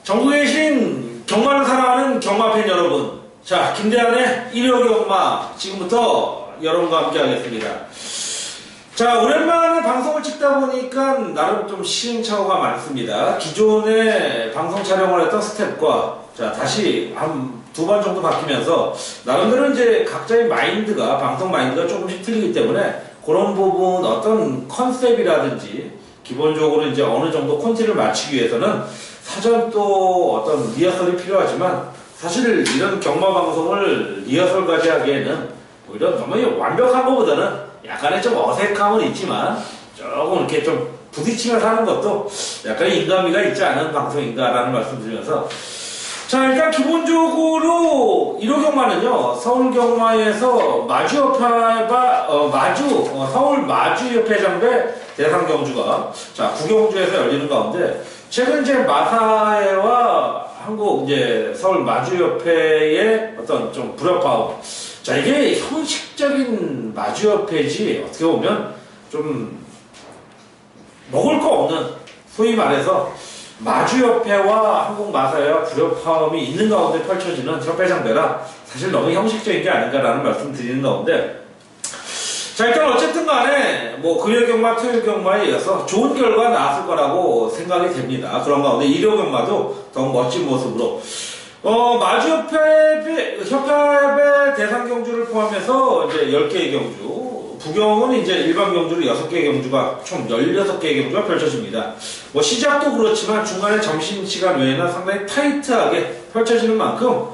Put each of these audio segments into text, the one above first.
전국에 계신 경마를 사랑하는 경마팬 여러분, 자, 김대한의 일요경마 지금부터 여러분과 함께 하겠습니다. 자, 오랜만에 방송을 찍다 보니까 나름 좀 시행착오가 많습니다. 기존에 방송 촬영을 했던 스텝과 자, 다시 한 두 번 정도 바뀌면서 나름대로 이제 각자의 마인드가, 방송 마인드가 조금씩 틀리기 때문에 그런 부분 어떤 컨셉이라든지 기본적으로 이제 어느 정도 콘티를 맞추기 위해서는 사전 또 어떤 리허설이 필요하지만 사실 이런 경마 방송을 리허설까지 하기에는 오히려 너무 완벽한 것보다는 약간의 좀 어색함은 있지만 조금 이렇게 좀 부딪히면서 하는 것도 약간의 인간미가 있지 않은 방송인가라는 말씀 드리면서 자, 일단 기본적으로 1호 경마는요, 서울경마에서 서울 마주협회장배 대상경주가 자, 구경주에서 열리는 가운데 최근 이제 마사회와 한국 이제 서울 마주협회의 어떤 좀 불협화음. 자, 이게 형식적인 마주협회지 어떻게 보면 좀 먹을 거 없는, 소위 말해서 마주협회와 한국마사회와 불협화음이 있는 가운데 펼쳐지는 협회장배라 사실 너무 형식적인 게 아닌가라는 말씀 드리는 가운데 자, 일단 어쨌든 간에 뭐 금요경마, 토요경마에 이어서 좋은 결과 나왔을 거라고 생각이 됩니다. 그런 가운데 일요경마도 더 멋진 모습으로 마주협회 대상 경주를 포함해서 이제 10개의 경주, 부경은 이제 일반 경주로 6개의 경주가 총 16개의 경주가 펼쳐집니다. 뭐 시작도 그렇지만 중간에 점심시간 외에는 상당히 타이트하게 펼쳐지는 만큼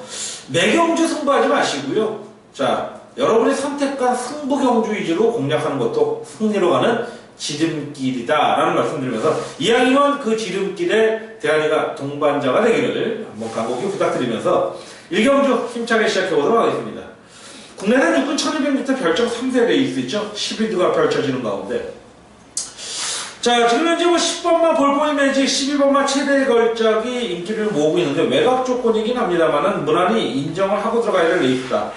매경주 승부하지 마시고요. 자, 여러분의 선택과 승부 경주 위주로 공략하는 것도 승리로 가는 지름길이다라는 말씀드리면서 이왕이면 그 지름길에 대한이가 동반자가 되기를 한번 간곡히 부탁드리면서 1경주 힘차게 시작해보도록 하겠습니다. 국내산 육군 1200m 별정 3세 레이스 있죠? 12두가 펼쳐지는 가운데 자, 지금 현재 뭐 10번마 볼포인 매직, 12번마 최대 걸작이 인기를 모으고 있는데 외곽 조건이긴 합니다만은 무난히 인정을 하고 들어가야 될 레이스다.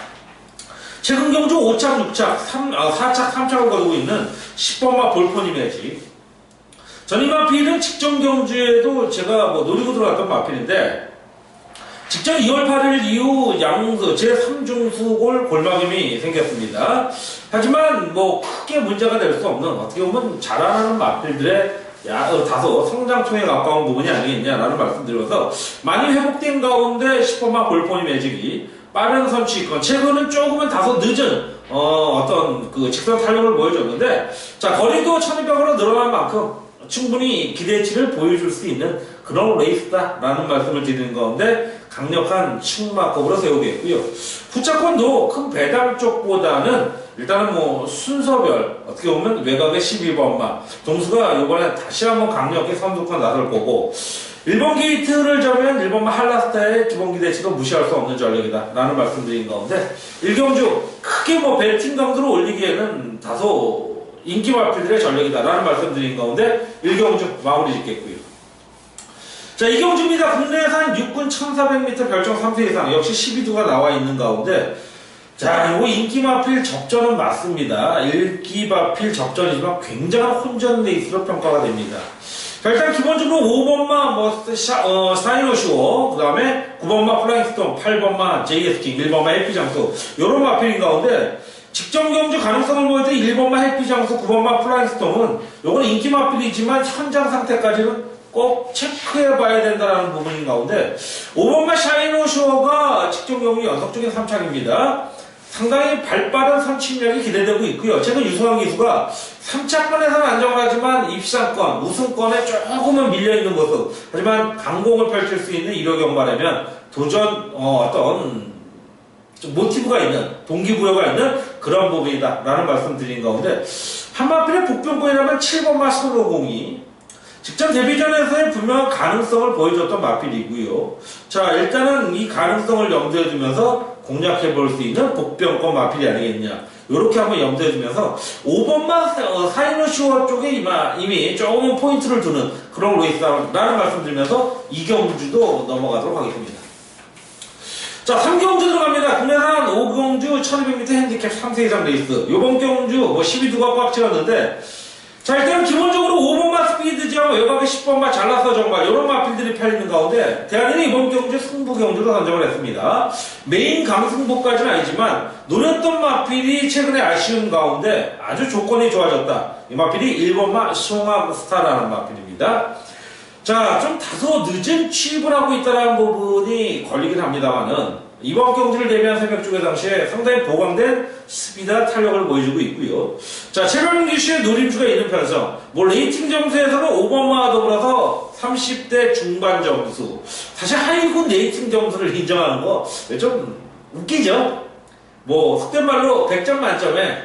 최근 경주 5착, 6착, 4착, 3착을 거두고 있는 10번마 볼포니 매직. 전 이 마필은 직전 경주에도 제가 뭐 노리고 들어갔던 마필인데 직전 2월 8일 이후 제3중수골 골막염이 생겼습니다. 하지만 뭐 크게 문제가 될 수 없는 어떻게 보면 자라나는 마필들의 다소 성장통에 가까운 부분이 아니겠냐라는 말씀드려서 많이 회복된 가운데 10번마 볼포니 매직이 빠른 선취권, 최근은 조금은 다소 늦은 어떤 그 직선 탄력을 보여줬는데 자, 거리도 1200으로 늘어난 만큼 충분히 기대치를 보여줄 수 있는 그런 레이스다라는 말씀을 드리는 가운데 강력한 충마급으로 세우겠고요. 후차권도 큰 배당 쪽보다는 일단은 뭐 순서별 어떻게 보면 외곽의 12번마 동수가 이번에 다시 한번 강력히 선두권 나설 거고 1번 게이트를 잡으면 1번마 한라스타의 기본 기대치도 무시할 수 없는 전력이다 라는 말씀드린 가운데 1경주 크게 뭐 배팅 강도를 올리기에는 다소 인기 마필들의 전력이다 라는 말씀드린 가운데 1경주 마무리 짓겠고요. 자, 2경주입니다. 국내산 육군 1400m 별정 3세 이상 역시 12두가 나와 있는 가운데 자, 이거 인기 마필 적전은 맞습니다. 인기 마필 적전이지만 굉장한 혼전 레이스로 평가가 됩니다. 자, 일단 기본적으로 5번마 사이노쇼, 그 다음에 9번마 플라잉스톤, 8번마 JS킹, 1번마 해피장수 요런 마필인 가운데 직전 경주 가능성을 보여준 1번마 해피장수, 9번마 플라잉스톤은 요건 인기 마필이지만 현장 상태까지는 꼭 체크해봐야 된다는 부분인 가운데 5번마 샤이노쇼가 직전 경주 연속적인 3착입니다. 상당히 발빠른 선취력이 기대되고 있고요. 최근 유승환 기수가 3차권에서는 안정을 하지만 입상권, 우승권에 조금은 밀려있는 모습. 하지만 강공을 펼칠 수 있는 1호 경마라면 도전 어떤 좀 모티브가 있는, 동기부여가 있는 그런 부분이다 라는 말씀 드린 가운데 한마필의 복병권이라면 7번마 손오공이 직전 데뷔전에서의 분명한 가능성을 보여줬던 마필이고요. 자, 일단은 이 가능성을 염두에 두면서 공략해 볼 수 있는 복병권 마필이 아니겠냐. 요렇게 한번 염두에 두면서 5번만 사이노슈어 쪽에 이미 조금은 포인트를 두는 그런 레이스라는 말씀 드리면서 2경주도 넘어가도록 하겠습니다. 자, 3경주 들어갑니다. 국내산 5경주 1200m 핸디캡 3세 이상 레이스. 요번 경주 뭐 12두가 꽉 채웠는데 자, 일단 기본적으로 5번마 스피드지하고 외곽에 10번마 잘라서 정말 이런 마필들이 팔리는 가운데 대한민국 이번 경주 승부 경주로 선정을 했습니다. 메인 강승부까지는 아니지만 노렸던 마필이 최근에 아쉬운 가운데 아주 조건이 좋아졌다. 이 마필이 1번마 송암스타라는 마필입니다. 자, 좀 다소 늦은 취입을 하고 있다는 부분이 걸리긴 합니다만은 이번 경주를 대비한 새벽주간 당시에 상당히 보강된 스피드와 탄력을 보여주고 있고요. 자, 최병기 씨의 노림수가 있는 편성. 뭐 레이팅 점수에서는 5번마와 더불어서 30대 중반 점수. 사실 하위군 레이팅 점수를 인정하는 거 좀 웃기죠? 뭐 속된 말로 100점 만점에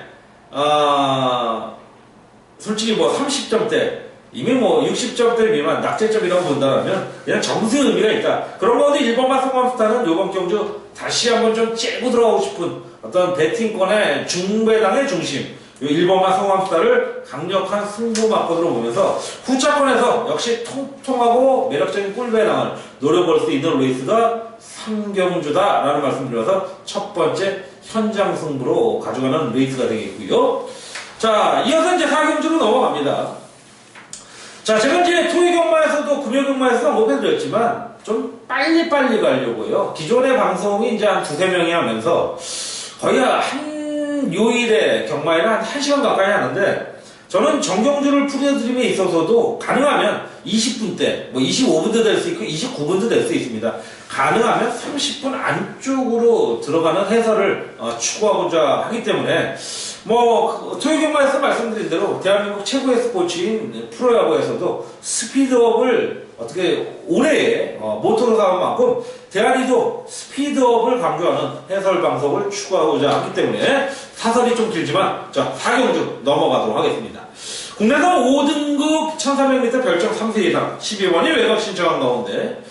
솔직히 뭐 30점대 이미 뭐 60점대 미만 낙제점이라고 본다면 그냥 점수의 의미가 있다. 그런 가운데 1번마 송암스타는 이번 경주 다시 한번 좀 째고 들어가고 싶은 어떤 배팅권의 중배당의 중심 1번마 송암스타를 강력한 승부 막권으로 보면서 후차권에서 역시 통통하고 매력적인 꿀배당을 노려볼 수 있는 레이스가 3경주다라는 말씀드려서 첫 번째 현장 승부로 가져가는 레이스가 되겠고요. 자, 이어서 이제 4경주로 넘어갑니다. 자, 제가 이제 토요경마에서도 금요경마에서도 언급해드렸지만 좀 빨리빨리 가려고요. 기존의 방송이 이제 한 두세 명이 하면서 거의 한 요일에 경마에는 한 1시간 가까이 하는데 저는 정경주를 풀어드림에 있어서도 가능하면 20분대, 뭐 25분도 될 수 있고 29분도 될 수 있습니다. 가능하면 30분 안쪽으로 들어가는 해설을 추구하고자 하기 때문에 뭐 토요경마에서 말씀드린 대로 대한민국 최고의 스포츠인 프로야구에서도 스피드업을 어떻게 올해의 모토로 삼은 만큼 대한이도 스피드업을 강조하는 해설 방송을 추구하고자 하기 때문에 사설이 좀 길지만 자 4경주 넘어가도록 하겠습니다. 국내선 5등급 1300m 별점 3세 이상 12번이 외곽 신청한 가운데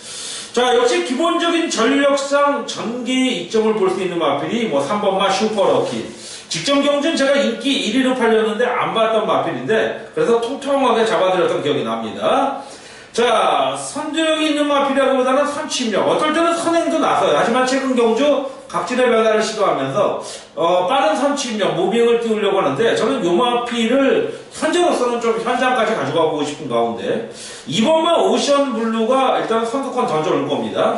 자, 역시 기본적인 전력상 전개의 이점을 볼 수 있는 마필이 뭐 3번마 슈퍼러키. 직전 경주는 제가 인기 1위로 팔렸는데 안 봤던 마필인데 그래서 통통하게 잡아드렸던 기억이 납니다. 자, 선두력이 있는 마필이라기보다는 선취입력. 어떨 때는 선행도 나서요. 하지만 최근 경주 각질의 변화를 시도하면서 빠른 선취입력, 무빙을 띄우려고 하는데 저는 요 마필을 현재로서는 좀 현장까지 가져가고 싶은 가운데 2번마 오션블루가 일단 선두권 던져올 겁니다.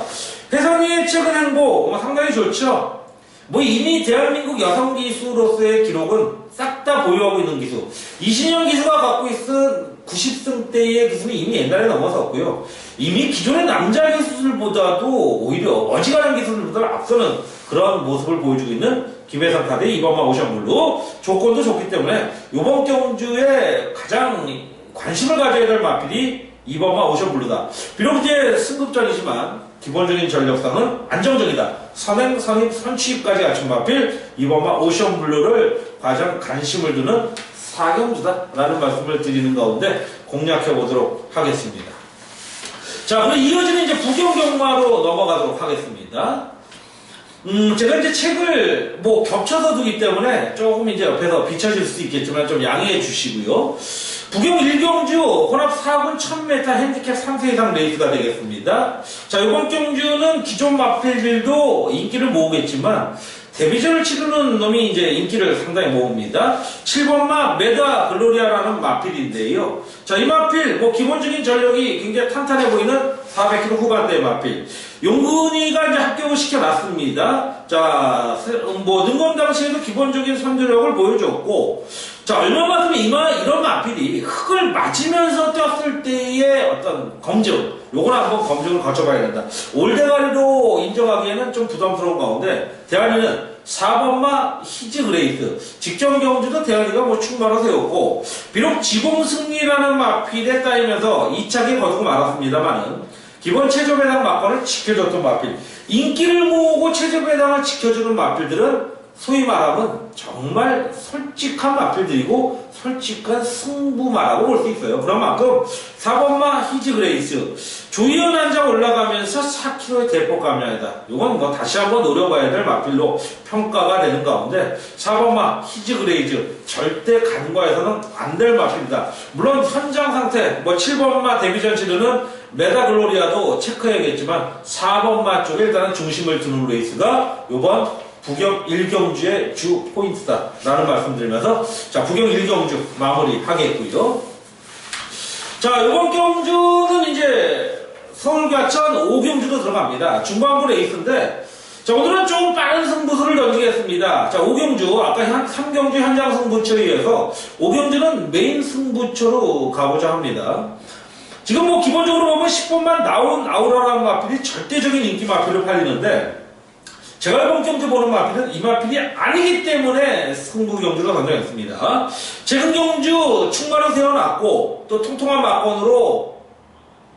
혜성이의 최근 행보 상당히 좋죠. 뭐 이미 대한민국 여성 기수로서의 기록은 싹 다 보유하고 있는 기수. 이신영 기수가 갖고 있은 90승대의 기수는 이미 옛날에 넘어섰고요. 이미 기존의 남자 기수들보다도 오히려 어지간한 기수들보다 앞서는 그런 모습을 보여주고 있는 김혜성 카드의 2번마 오션블루. 조건도 좋기 때문에 이번 경주에 가장 관심을 가져야 될 마필이 2번마 오션블루다. 비록 이제 승급전이지만 기본적인 전력상은 안정적이다. 선행, 선입, 선취입까지 갖춘 마필 2번마 오션블루를 가장 관심을 두는 4경주다라는 말씀을 드리는 가운데 공략해보도록 하겠습니다. 자, 그럼 이어지는 이제 부경경마로 넘어가도록 하겠습니다. 제가 이제 책을 뭐 겹쳐서 두기 때문에 조금 이제 옆에서 비춰질 수 있겠지만 좀 양해해 주시고요. 부경 1경주 혼합 4군 1000m 핸디캡 3세 이상 레이스가 되겠습니다. 자, 이번 경주는 기존 마필들도 인기를 모으겠지만 데뷔전을 치르는 놈이 이제 인기를 상당히 모읍니다. 7번마 메다 글로리아라는 마필인데요. 자, 이 마필 뭐 기본적인 전력이 굉장히 탄탄해 보이는 400km 후반대의 마필. 용근이가 이제 합격을 시켜놨습니다. 자, 뭐 능검 당시에도 기본적인 선두력을 보여줬고, 자, 얼마만큼 이런 마필이 흙을 맞으면서 뛰었을 때의 어떤 검증, 요걸 한번 검증을 거쳐봐야 된다. 올대가리로 인정하기에는 좀 부담스러운 가운데, 대한이는 4번마 히즈 그레이스, 직전 경주도 대한이가 뭐 충만을 세웠고, 비록 지공승리라는 마필에 따이면서 2차기 거두고 말았습니다만은, 기본 최저배당 막권을 지켜줬던 마필. 인기를 모으고 최저배당을 지켜주는 마필들은 소위 말하면 정말 솔직한 마필들이고 솔직한 승부마라고 볼 수 있어요. 그런 만큼 4번마 히즈 그레이스 조이연 한 장 올라가면서 4kg의 대폭 감량이다. 이건 뭐 다시 한번 노려봐야 될 마필로 평가가 되는 가운데 4번마 히즈 그레이스 절대 간과해서는 안 될 마필이다. 물론 현장 상태 뭐 7번마 데뷔전 치르는 메다 글로리아도 체크해야겠지만 4번마 쪽에 일단은 중심을 두는 레이스가 이번 부경 1경주의 주 포인트다 라는 말씀 드리면서 자 부경 1경주 마무리 하겠고요. 자, 이번 경주는 이제 서울과천 5경주도 들어갑니다. 중반부 레이스인데, 자, 오늘은 좀 빠른 승부수를 던지겠습니다. 자, 5경주, 아까 3경주 현장 승부처에 의해서 5경주는 메인 승부처로 가보자 합니다. 지금 뭐 기본적으로 보면 10번만 나온 아우라라는 마필이 절대적인 인기 마필로 팔리는데, 제가 이번 경주 보는 마필은 이 마필이 아니기 때문에 승부 경주를 선정했습니다. 최근 경주 충만을 세워놨고 또 통통한 막건으로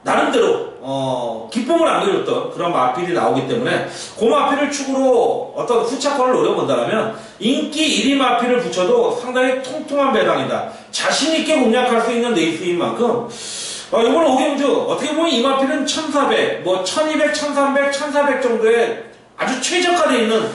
나름대로 기쁨을 안겨줬던 그런 마필이 나오기 때문에 그 마필을 축으로 어떤 후차권을 노려본다면 인기 1위 마필을 붙여도 상당히 통통한 배당이다. 자신있게 공략할 수 있는 레이스인 만큼 이번 5경주 어떻게 보면 이 마필은 1400, 뭐 1200, 1300, 1400 정도의 아주 최적화되어 있는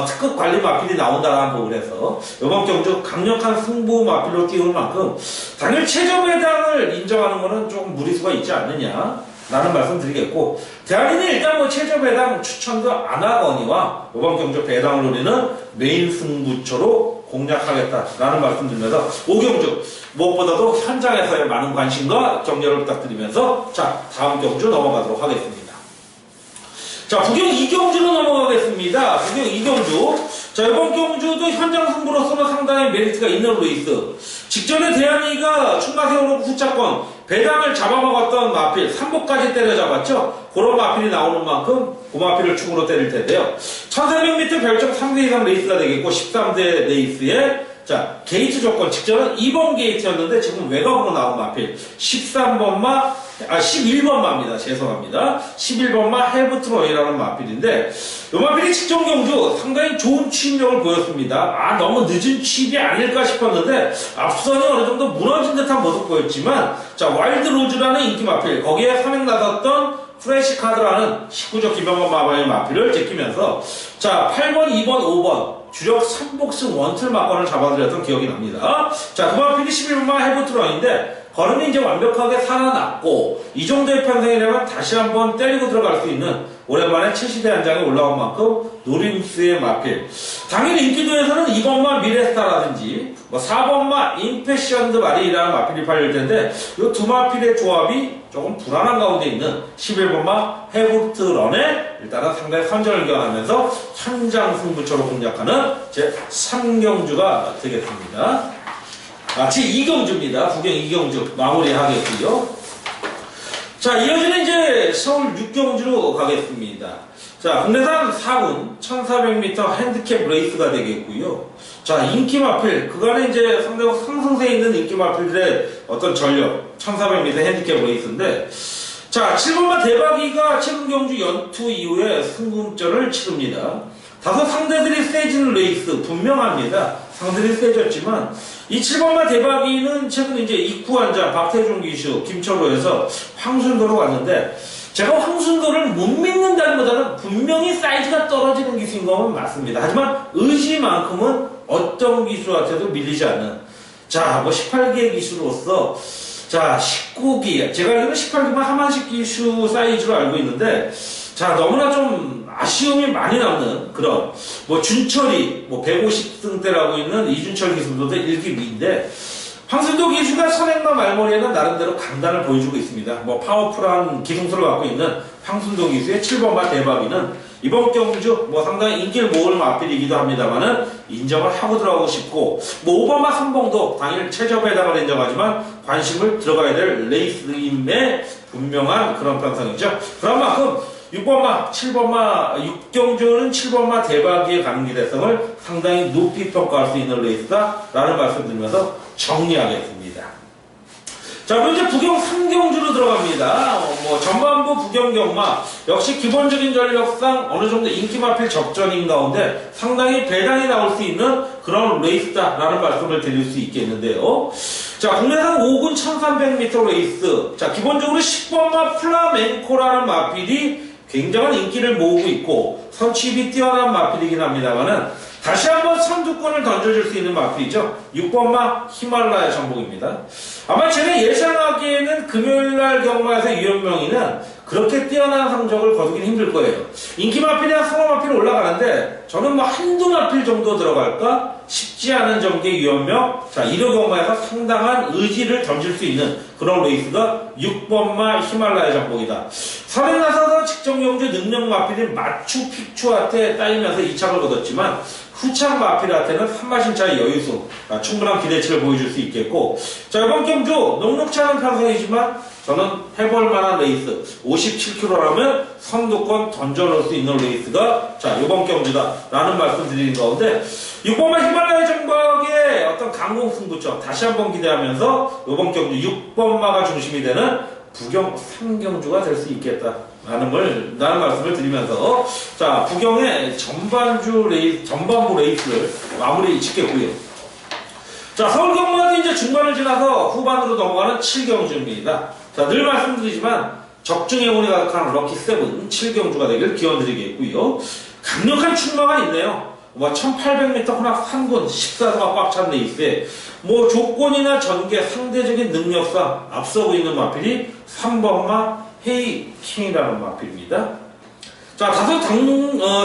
특급 관리 마필이 나온다는 부분에서 이번 경주 강력한 승부 마필로 띄우는 만큼 당일 최저 배당을 인정하는 것은 조금 무리수가 있지 않느냐 라는 말씀 드리겠고, 대한민국은 일단 뭐 최저 배당 추천도 안 하거니와 이번 경주 배당을 노리는 메인 승부처로 공략하겠다라는 말씀 드리면서 5경주 무엇보다도 현장에서의 많은 관심과 격려를 부탁드리면서 자, 다음 경주 넘어가도록 하겠습니다. 자, 부경 2경주로 넘어가겠습니다. 부경 2경주. 자, 이번 경주도 현장 승부로서는 상당히 메리트가 있는 레이스. 직전에 대한이가 충마 세워놓고 후차권, 배당을 잡아먹었던 마필, 3보까지 때려잡았죠? 그런 마필이 나오는 만큼 그 마필을 축으로 때릴 텐데요. 1400m 별점 3대 이상 레이스가 되겠고, 13대 레이스에 자, 게이트 조건, 직전은 2번 게이트였는데 지금 외곽으로 나온 마필 13번마, 11번마입니다. 죄송합니다. 11번마 헬브트로이라는 마필인데 이 마필이 직전 경주 상당히 좋은 취입력을 보였습니다. 너무 늦은 취입이 아닐까 싶었는데 앞선이 어느 정도 무너진 듯한 모습 보였지만 자, 와일드 로즈라는 인기 마필, 거기에 선행 나섰던 프레시 카드라는 19적 기병원 마마의 마필을 제끼면서 자, 8번, 2번, 5번 주력 3복승 원틀 막건을 잡아들였던 기억이 납니다. 자, 그 마필이 11번마 헬브트로인데 걸음이 이제 완벽하게 살아났고 이 정도의 편성이라면 다시 한번 때리고 들어갈 수 있는 오랜만에 7시대 한 장에 올라온 만큼 노림수의 마필. 당일 인기도에서는 2번마 미래스타라든지 뭐 4번마 임패션드 마리라는 마필이 팔릴 텐데 이 두 마필의 조합이 조금 불안한 가운데 있는 11번마 해부트런에 일단은 상당히 선전을 기원하면서 현장 승부처로 공략하는 제 3경주가 되겠습니다. 제2경주입니다. 부경 2경주 마무리하겠고요. 자, 이어지는 이제 서울 6경주로 가겠습니다. 자, 국내산 4군 1400m 핸디캡 레이스가 되겠고요. 자, 인기 마필, 그간에 이제 상당히 상승세에 있는 인기 마필들의 어떤 전력 1400m 핸디캡 레이스인데 자, 7번마 대박이가 최근 경주 연투 이후에 승금전을 치릅니다. 다소 상대들이 세진 레이스 분명합니다. 상대들이 세졌지만 이 7번마 대박이는 최근 이제 입구환자 박태종 기수 김철호에서 황순도로 갔는데 제가 황순도를 못 믿는다기보다는 분명히 사이즈가 떨어지는 기수인 건 맞습니다. 하지만 의지만큼은 어떤 기수한테도 밀리지 않는 자, 뭐 18기의 기수로서 자, 19기 제가 알기로는 18기만 하만식 기수 사이즈로 알고 있는데 자, 너무나 좀 아쉬움이 많이 남는 그런 뭐 준철이 뭐 150승대라고 있는 이준철 기수도 1기 위인데 황순도 기수가 선행과 말머리에는 나름대로 강단을 보여주고 있습니다. 뭐 파워풀한 기승수를 갖고 있는 황순도 기수의 7번마 대박이는 이번 경주 뭐 상당히 인기를 모을 마필이기도 합니다만은 인정을 하고 들어가고 싶고 뭐 5번마 선봉도 당일 최저 배당을 인정하지만 관심을 들어가야 될 레이스임의 분명한 그런 편성이죠. 그런 만큼 6번마, 7번마, 6경주는 7번마 대박이의 강기대성을 상당히 높이 평가할 수 있는 레이스다라는 말씀 드리면서 정리하겠습니다. 자, 그럼 이제 부경 3경주로 들어갑니다. 뭐 전반부 부경 경마 역시 기본적인 전력상 어느 정도 인기 마필 접전인 가운데 상당히 배당이 나올 수 있는 그런 레이스다라는 말씀을 드릴 수 있겠는데요. 자, 국내산 5군 1300m 레이스. 자, 기본적으로 10번마 플라멘코라는 마필이 굉장한 인기를 모으고 있고 선취입이 뛰어난 마필이긴 합니다만은 다시 한번 선두권을 던져줄 수 있는 마필이죠. 6번마 히말라야 전복입니다. 아마 제가 예상하기에는 금요일날 경마에서 유현명이는 그렇게 뛰어난 성적을 거두기는 힘들 거예요. 인기 마필이나 상호 마필이 올라가는데 저는 뭐 한두 마필 정도 들어갈까 쉽지 않은 전개 유연력, 자 이런 경우에서 상당한 의지를 던질 수 있는 그런 레이스가 6번마 히말라야 정복이다. 선행 나서서 직전 경주 능력 마필인 마추픽추한테 따이면서 2착을 거뒀지만 후착 마필한테는 한마신차의 여유수, 충분한 기대치를 보여줄 수 있겠고, 자 이번 경주 녹록치 않은 편성이지만 저는 해볼 만한 레이스 57km라면 선두권 던져놓을 수 있는 레이스가 자 이번 경주다 라는 말씀 드리는 가운데 6번마 히말라야 정박의 어떤 강공 승부처 다시 한번 기대하면서 이번 경주 6번마가 중심이 되는 부경 3경주가 될 수 있겠다 라는 말씀을 드리면서 자 부경의 전반부 레이스를 마무리 짓겠고요. 자 서울 경마도 이제 중반을 지나서 후반으로 넘어가는 7경주입니다. 자, 늘 말씀드리지만 적중의 운이 가득한 럭키 7 7경주가 되길 기원드리겠고요. 강력한 출마가 있네요. 뭐 1800m 혼합 3군 14도가 꽉 찬 레이스에 뭐 조건이나 전개 상대적인 능력상 앞서고 있는 마필이 3번마 헤이 킹이라는 마필입니다. 자, 다소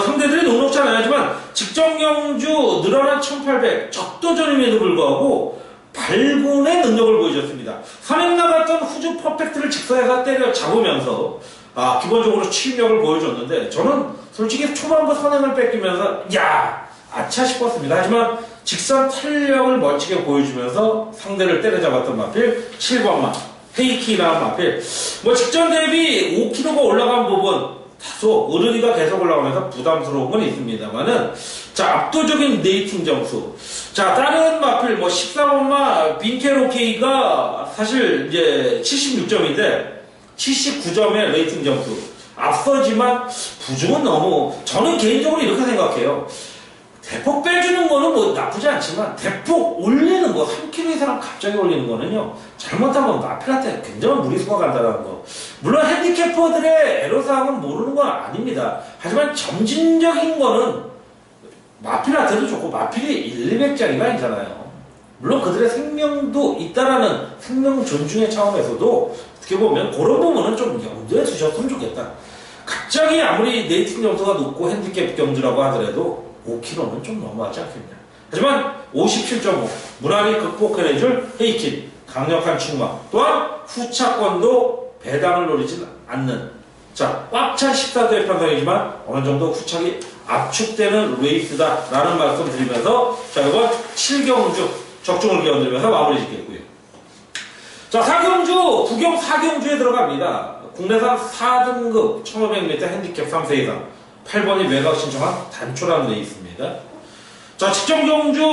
상대들이 녹록치 않아야지만 직전 경주 늘어난 1800 적도전임에도 불구하고 발군의 능력을 보여줬습니다. 선행 나갔던 후주 퍼펙트를 직선에서 때려 잡으면서 기본적으로 추임력을 보여줬는데 저는 솔직히 초반부 선행을 뺏기면서 야 아차 싶었습니다. 하지만 직선 탄력을 멋지게 보여주면서 상대를 때려잡았던 마필 7번마 헤이키라는 마필 뭐 직전 대비 5kg가 올라간 부분 다소 오르기가 계속 올라오면서 부담스러운 건 있습니다만은 자 압도적인 레이팅 점수 자 다른 마필 뭐 14번마 빈케로케이가 사실 이제 76점인데 79점의 레이팅 점수 앞서지만 부중은 너무 저는 개인적으로 이렇게 생각해요. 대폭 빼주는 거는 뭐 나쁘지 않지만 대폭 올리는 거 3kg 이상 갑자기 올리는 거는요 잘못하면 마필한테 굉장히 무리수가 간다는 거. 물론 핸디캐퍼들의 애로사항은 모르는 건 아닙니다. 하지만 점진적인 거는 마필한테도 좋고 마필이 1, 200짜리가 아니잖아요. 물론 그들의 생명도 있다라는 생명 존중의 차원에서도 어떻게 보면 그런 부분은 좀 염두에 두셨으면 좋겠다. 갑자기 아무리 레이팅 점수가 높고 핸디캡 경주라고 하더라도 5kg는 좀 너무하지 않겠냐. 하지만 57.5 무난히 극복해내줄 헤이킨 강력한 충마 또한 후차권도 배당을 노리진 않는 자 꽉 찬 14도의 편성이지만 어느 정도 후착이 압축되는 레이스다 라는 말씀 드리면서 자 이번 7경주 적중을 기원드리면서 마무리 짓겠고요. 자 4경주 부경 4경주에 들어갑니다. 국내산 4등급 1500m 핸디캡 3세 이상 8번이 매각 신청한 단초라는 레이스입니다. 자, 직전 경주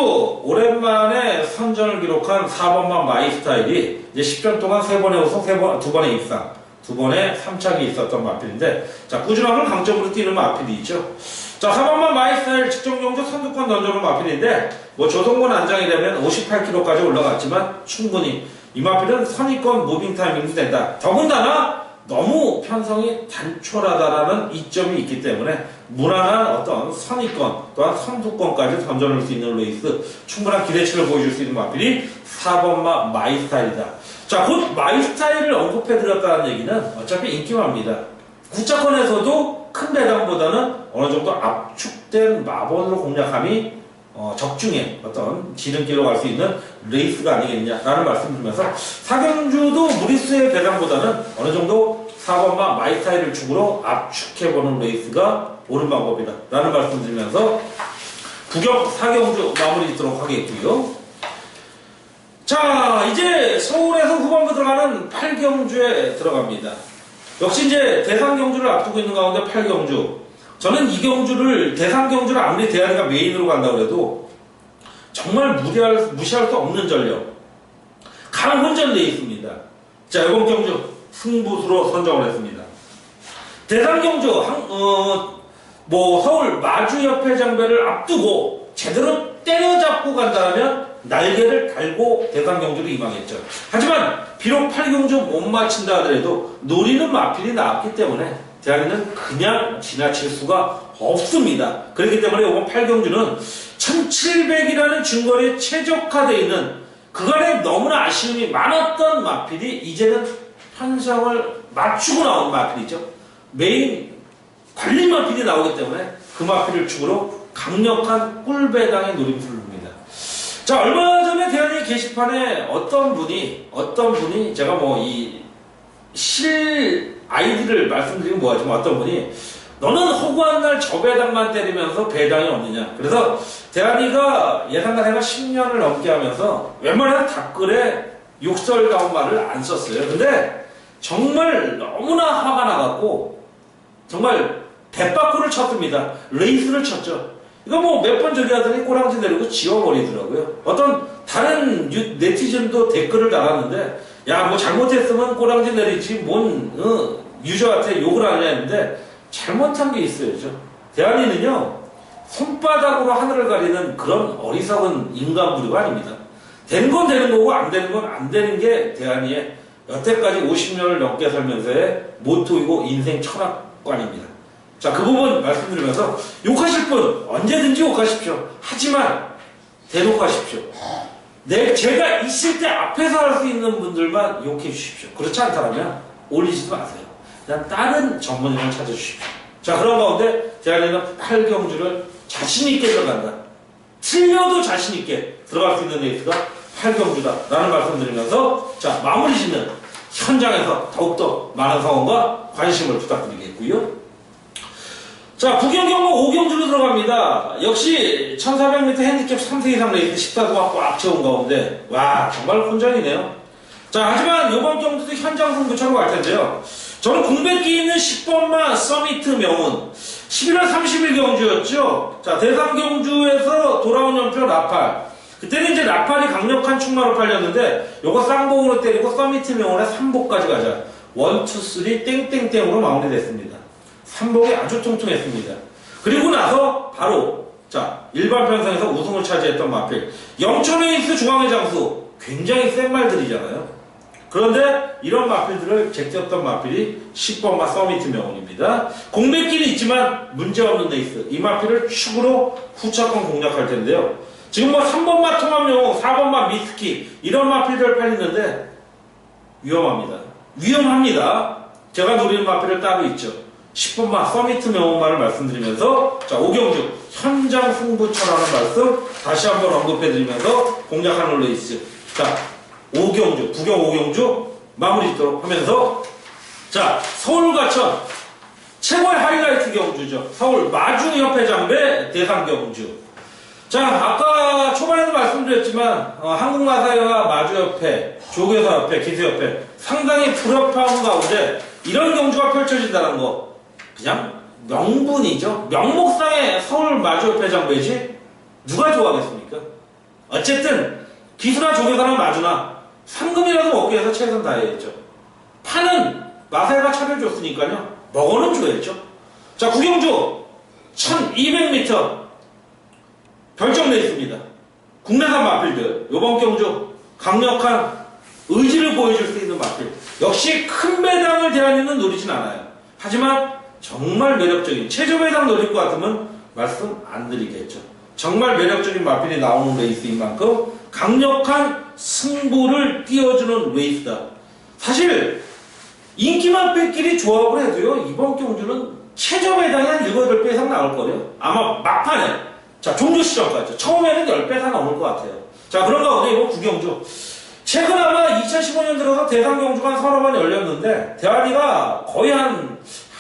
오랜만에 선전을 기록한 4번만 마이스타일이 이제 10전 동안 3번의 우승, 2번의 입상, 2번의 3착이 있었던 마필인데 자, 꾸준함을 강점으로 뛰는 마필이 있죠. 자, 4번만 마이스타일 직전 경주 선두권 던져놓은 마필인데 뭐 조성권 안장이 되면 58kg까지 올라갔지만 충분히 이 마필은 선의권 무빙 타이밍도 된다. 더군다나 너무 편성이 단촐하다라는 이점이 있기 때문에 무난한 어떤 선의권 또한 선두권까지 던져놓을 수 있는 레이스 충분한 기대치를 보여줄 수 있는 마필이 4번마 마이스타일이다. 자, 곧 마이스타일을 언급해드렸다는 얘기는 어차피 인기마입니다. 구차권에서도 큰 배당보다는 어느 정도 압축된 마번으로 공략함이 적중의 어떤 지름길로 갈 수 있는 레이스가 아니겠냐라는 말씀 드리면서 4경주도 무리수의 배당보다는 어느 정도 4번마 마이스타일을 중으로 압축해보는 레이스가 옳은 방법이다 라는 말씀 드리면서 부경 4경주 마무리 짓도록 하겠고요. 자 이제 서울에서 후반부 들어가는 8경주에 들어갑니다. 역시 이제 대상경주를 앞두고 있는 가운데 8경주 저는 이 경주를 대상경주를 아무리 대한이가 메인으로 간다고 해도 정말 무시할 수 없는 전력 강혼전 레이스입니다. 자 이번 경주 승부수로 선정을 했습니다. 대상경주 뭐 서울 마주협회장배를 앞두고 제대로 때려잡고 간다면 날개를 달고 대상경주로 임하겠죠. 하지만 비록 8경주 못 마친다 하더라도 노리는 마필이 나왔기 때문에 대한이는 그냥 지나칠 수가 없습니다. 그렇기 때문에 이번 8경주는 1700이라는 중거리에 최적화되어 있는 그간에 너무나 아쉬움이 많았던 마필이 이제는 편성을 맞추고 나온 마필이죠. 메인 관리 마필이 나오기 때문에 그 마필을 축으로 강력한 꿀배당의 노림수를 봅니다. 자, 얼마 전에 대한이 게시판에 어떤 분이 제가 뭐 실 아이디를 말씀드리면 뭐하지만 어떤 분이 너는 허구한 날 저 배당만 때리면서 배당이 없느냐. 그래서 대한이가 예상가세가 10년을 넘게 하면서 웬만한 댓글에 욕설다운 말을 안 썼어요. 근데 정말 너무나 화가 나갖고 정말 대빠꾸를 쳤습니다. 레이스를 쳤죠. 이거 뭐 몇 번 저기 하더니 꼬랑지 내리고 지워버리더라고요. 어떤 다른 네티즌도 댓글을 달았는데 야 뭐 잘못했으면 꼬랑지 내리지 뭔 유저한테 욕을 하냐 했는데 잘못한 게 있어야죠. 대한이는요 손바닥으로 하늘을 가리는 그런 어리석은 인간 부류가 아닙니다. 되는 건 되는 거고 안 되는 건 안 되는 게 대한이의 여태까지 50년을 넘게 살면서의 모토이고 인생 철학관입니다. 자, 그 부분 말씀드리면서 욕하실 분 언제든지 욕하십시오. 하지만 대놓고 하십시오. 제가 있을 때 앞에서 할 수 있는 분들만 욕해 주십시오. 그렇지 않다면 올리지도 마세요. 그냥 다른 전문인을 찾아주십시오. 자, 그런 가운데 대한이는 8경주를 자신있게 들어간다. 틀려도 자신있게 들어갈 수 있는 레이스가 8경주다 라는 말씀드리면서 자, 마무리 짓는 현장에서 더욱더 많은 성원과 관심을 부탁드리겠고요. 자, 부경경마 5경주로 들어갑니다. 역시 1400m 핸디캡 3세 이상 레이스 14도가 꽉 채운 가운데 와 정말 혼전이네요. 자, 하지만 이번 경주도 현장 승부처럼 갈 텐데요. 저는 공백기 있는 10번마 서미트 명운 11월 30일 경주였죠. 자, 대상 경주에서 돌아온 연표 라팔. 그때는 이제 라팔이 강력한 충마로 팔렸는데 요거 쌍봉으로 때리고 서미트 명운에 3복까지 가자. 1, 2, 3 땡땡땡으로 마무리됐습니다. 3복이 아주 통통했습니다. 그리고 나서 바로 자 일반 편성에서 우승을 차지했던 마필 영천에이스 중앙의 장수 굉장히 센 말들이잖아요. 그런데 이런 마필들을 제꼈던 마필이 10번마 서미트 명운입니다. 공백기는 있지만 문제없는 레이스 이 마필을 축으로 후차권 공략할 텐데요. 지금 뭐 3번마 통합영웅 4번마 미스키 이런 마필들 팔리는데 위험합니다. 제가 노리는 마필을 따로 있죠. 10번마 서미트 명운마를 말씀드리면서 자 5경주 현장 승부처라는 말씀 다시 한번 언급해드리면서 공략하는 레이스 자 5경주 부경 5경주 마무리 짓도록 하면서 자 서울과천 최고의 하이라이트 경주죠. 서울 마중협회장배 대상 경주. 자 아까 초반에도 말씀드렸지만 한국마사회와 마주협회 조교사협회 기수협회 상당히 불협화음 가운데 이런 경주가 펼쳐진다는 거 그냥 명분이죠. 명목상의 서울 마주협회장배지 누가 좋아하겠습니까? 어쨌든 기수나 조교사나 마주나 상금이라도 먹기 위해서 최선 다해야죠. 파는 마사회가 차를 줬으니까요. 먹어는 줘야죠. 자 구경주 1200m 별점 레이스입니다. 국내산 마필들 요번 경주 강력한 의지를 보여줄 수 있는 마필 역시 큰 배당을 대한이는 노리진 않아요. 하지만 정말 매력적인 최저 배당 노릴 것 같으면 말씀 안 드리겠죠. 정말 매력적인 마필이 나오는 레이스인 만큼 강력한 승부를 띄워주는 레이스다. 사실 인기 마필끼리 조합을 해도요 이번 경주는 최저 배당이 한 7, 8배 이상 나올 거예요. 아마 막판에 자 종료 시점까지 처음에는 10배 이상 넘을 것 같아요. 자 그런 가운데 이번 구경주 최근 아마 2015년 들어서 대상 경주가 한 서너 번 열렸는데 대한이가 거의 한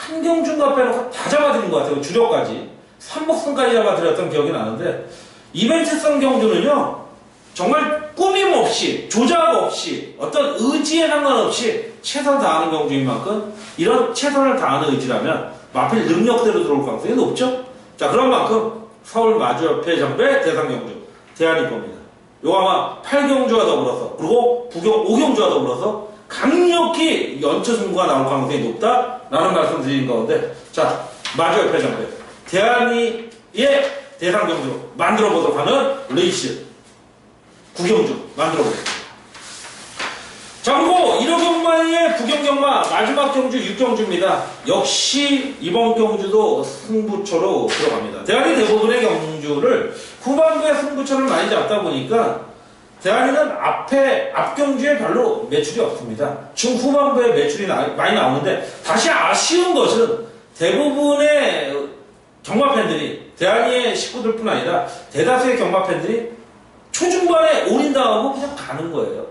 경주인가 빼놓고 다 잡아드린 것 같아요. 주력까지 3복승까지 잡아드렸던 기억이 나는데 이벤트성 경주는요 정말 꾸밈 없이 조작 없이 어떤 의지에 상관없이 최선 다하는 경주인 만큼 이런 최선을 다하는 의지라면 마필 능력대로 들어올 가능성이 높죠. 자 그런 만큼 서울 마주협회 장배 대상 경주 대한이 겁니다. 요거 아마 8경주와 더불어서 그리고 부경 5경주와 더불어서 강력히 연초 승부가 나올 가능성이 높다라는 말씀 드린 가운데 자 마주협회 장배 대한이의 대상 경주 만들어 보도록 하는 레이스 구경주 만들어 보겠습니다. 자 그리고 1호 경마의 부경경마 마지막 경주 6경주입니다. 역시 이번 경주도 승부처로 들어갑니다. 대한이 대부분의 경주를 후반부에 승부처를 많이 잡다 보니까 대한이는 앞 경주에 별로 매출이 없습니다. 중후반부에 매출이 많이 나오는데 다시 아쉬운 것은 대부분의 경마팬들이 대한이의 식구들뿐 아니라 대다수의 경마팬들이 초중반에 올인당하고 그냥 가는 거예요.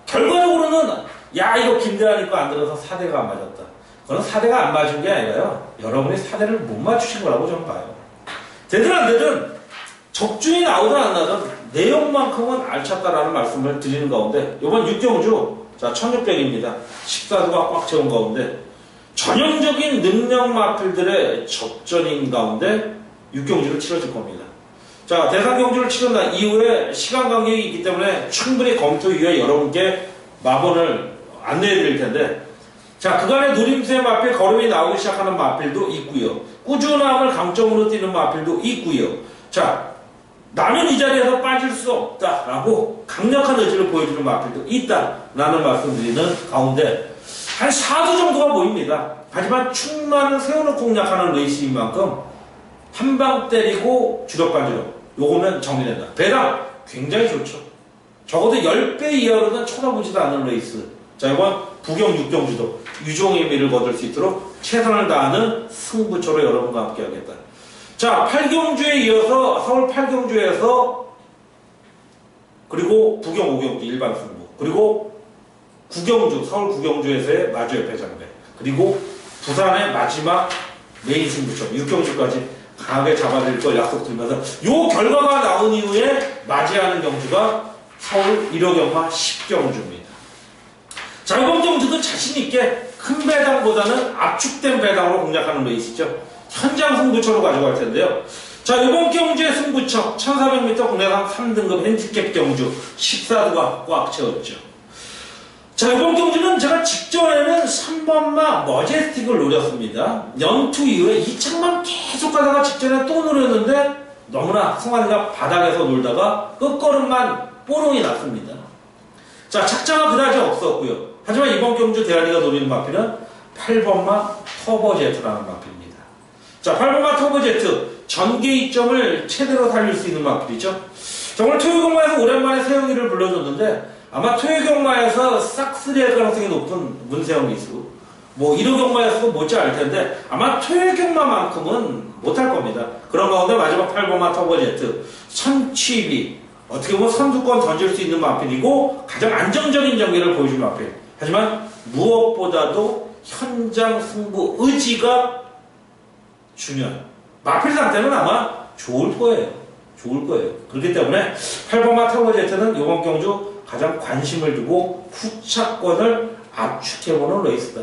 결과적으로는 야 이거 김대한이 거 안 들어서 4대가 안 맞았다. 그건 4대가 안 맞은 게 아니라요. 여러분이 4대를 못 맞추신 거라고 저는 봐요. 되든 안 되든 적중이 나오든 안 나든 내용만큼은 알찼다라는 말씀을 드리는 가운데 이번 6경주 자 1600입니다. 14두가 꽉 채운 가운데 전형적인 능력 마필들의 접전인 가운데 6경주를 치러질 겁니다. 자 대상 경주를 치른 날 이후에 시간 간격이 있기 때문에 충분히 검토 이후에 여러분께 마번을 안내해 드릴 텐데 자 그간의 누림수의 마필 걸음이 나오기 시작하는 마필도 있고요. 꾸준함을 강점으로 띄는 마필도 있고요. 자 나는 이 자리에서 빠질 수 없다라고 강력한 의지를 보여주는 마필도 있다라는 말씀드리는 가운데 한 4두 정도가 모입니다. 하지만 충만을 세우는 공략하는 레이스인 만큼 한 방 때리고 주력관주력 요거면 정리된다. 배당 굉장히 좋죠. 적어도 10배 이하로는 쳐다보지도 않는 레이스. 자 이번 부경 6경주도 유종의 미를 거둘 수 있도록 최선을 다하는 승부처로 여러분과 함께 하겠다. 자 8경주에 이어서 서울 8경주에서 그리고 부경 5경주 일반 승부 그리고 9경주 서울 9경주에서의 마주협회 장배 그리고 부산의 마지막 메인 승부처 6경주까지 강하게 잡아드릴 걸 약속드리면서 요 결과가 나온 이후에 맞이하는 경주가 서울 1호 경마 10경주입니다. 자 이번 경주도 자신있게 큰 배당보다는 압축된 배당으로 공략하는 레이스죠. 현장 승부처로 가져갈 텐데요. 자, 이번 경주의 승부처 1400m 국내상 3등급 핸디캡 경주 14두가 꽉 채웠죠. 자, 이번 경주는 제가 직전에는 3번마 머제스틱을 노렸습니다. 연투 이후에 이창만 계속 가다가 직전에 또 노렸는데 너무나 승환이가 바닥에서 놀다가 끝걸음만 뽀롱이 났습니다. 자, 착자가 그다지 없었고요. 하지만 이번 경주 대한이가 노리는 마필은 8번마 터보제트라는 마필입니다. 자, 8번마 터보제트 전개 이점을 최대로 살릴 수 있는 마필이죠. 정말 토요경마에서 오랜만에 세영이를 불러줬는데 아마 토요경마에서 싹쓸이할 가능성이 높은 문세영 기수 뭐 1호 경마에서도 못지않을 텐데 아마 토요경마만큼은 못할 겁니다. 그런 가운데 마지막 8번마 터보제트 선취비 어떻게 보면 선두권 던질 수 있는 마필이고 가장 안정적인 전개를 보여준 마필. 하지만 무엇보다도 현장 승부 의지가 중요한 마필 상태는 아마 좋을 거예요. 그렇기 때문에 8번마 터보제트는 이번 경주 가장 관심을 두고 후차권을 압축해보는 레이스다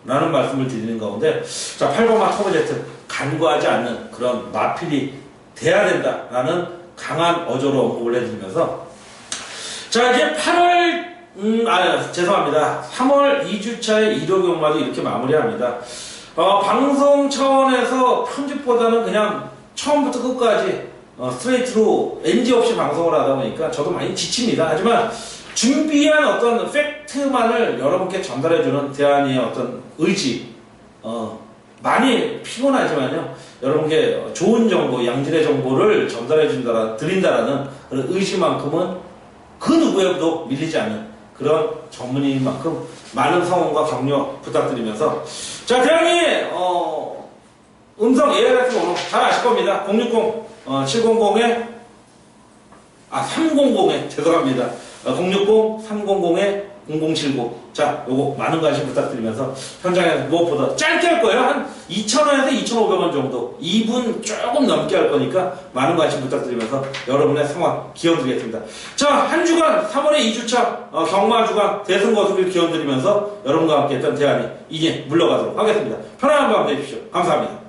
라는 말씀을 드리는 가운데 자 8번마 터보제트 간과하지 않는 그런 마필이 돼야 된다 라는 강한 어조로 언급을 해드리면서 자 이제 3월 2주차의 1호 경마도 이렇게 마무리합니다. 방송 차원에서 편집보다는 그냥 처음부터 끝까지 스트레이트로 NG 없이 방송을 하다 보니까 저도 많이 지칩니다. 하지만 준비한 어떤 팩트만을 여러분께 전달해주는 대한이의 어떤 의지 많이 피곤하지만요 여러분께 좋은 정보, 양질의 정보를 드린다라는 그런 의지만큼은 그 누구에도 밀리지 않는 그런 전문인인 만큼 많은 성원과 격려 부탁드리면서 자 대한이 음성 ARS 번호 잘 아실 겁니다. 060-700에 300에 죄송합니다. 060-300-0079 자 요거 많은 관심 부탁드리면서 현장에서 무엇보다 짧게 할 거예요. 한 2,000원에서 2,500원 정도 2분 조금 넘게 할 거니까 많은 관심 부탁드리면서 여러분의 성원 기원드리겠습니다. 자 한 주간 3월의 2주차 경마주간 대승거두기를 기원드리면서 여러분과 함께 했던 대한이 이제 물러가도록 하겠습니다. 편안한 밤 되십시오. 감사합니다.